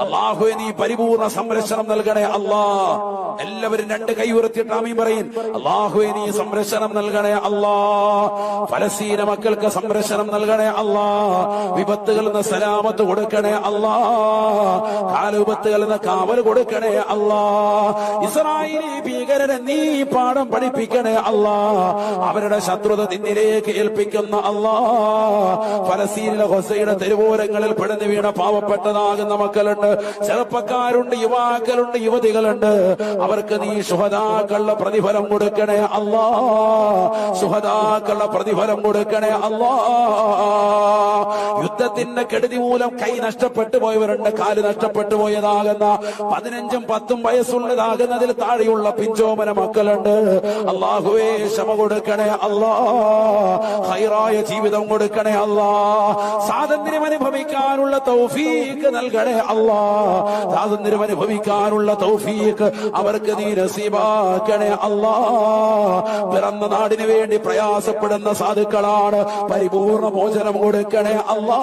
അല്ലാഹുവേ നീ പരിപൂർണ സംരക്ഷണം നൽകണേ അല്ലാ. എല്ലാവരും രണ്ട് കൈ ഉയർത്തിയിട്ട് ആമീൻ പറയും. അല്ലാഹുവേ നീ സംരക്ഷണം നൽകണേ അല്ലാ. ഫലസ്തീന മക്കൾക്ക് സംരക്ഷണം നൽകണേ അല്ലാ. വിപത്തുകളിൽ നിന്ന് സലാമത്ത് കൊടുക്കണേ അല്ലാ. കാലുവിപത്തുകളിൽ നിന്ന് കാവൽ കൊടുക്കണേ അല്ലാ. ഇസ്രായേലി ഭീകരരെ നീ പാഠം പഠിപ്പിക്കണേ അല്ലാ. അവരുടെ ശത്രുത നിന്നിലേക്ക് ഏൽപ്പിക്കുന്ന അല്ലാ. ഫലസ്തീനിലെ ഗസയുടെ തെരുവോരങ്ങളിൽ പിടഞ്ഞു വീണ പാവപ്പെട്ടതാകുന്ന മക്കളുണ്ട്, ചെറുപ്പക്കാരുണ്ട്, യുവാക്കളുണ്ട്, യുവതികളുണ്ട്. അവർക്ക് നീ ശുഹദാക്കളുടെ പ്രതിഫലം കൊടുക്കണേ അല്ലാ. ശുഹദാക്കളുടെ പ്രതിഫലം കൊടുക്കണേ അല്ലാ. യുദ്ധത്തിന്റെ കെടുതി മൂലം കൈ നഷ്ടപ്പെട്ടു പോയവരുണ്ട്, കാല് നഷ്ടപ്പെട്ടു പോയതാകുന്ന 15ഉം 10ഉം വയസ്സുള്ളതാകുന്നതിൽ താഴെയുള്ള പിഞ്ചോമന മക്കളുണ്ട്. അല്ലാഹുവേ ക്ഷമ കൊടുക്കണേ അല്ലാ. ഖൈറായ ജീവിതം കൊടുക്കണേ അല്ലാ. സ്വാതന്ത്ര്യം അനുഭവിക്കാനുള്ള തൗഫീഖ് നൽകണേ അല്ലാ. സ്വാതന്ത്ര്യം അനുഭവിക്കാനുള്ള തൗഫീഖ് അവർക്ക് നീ നസീബാക്കണേ അല്ലാ. പിറന്ന നാടിനു വേണ്ടി പ്രയാസപ്പെടുന്ന സാധുക്കളാണ്, പരിപൂർണ മോചനം കൊടുക്കണേ അല്ലാ.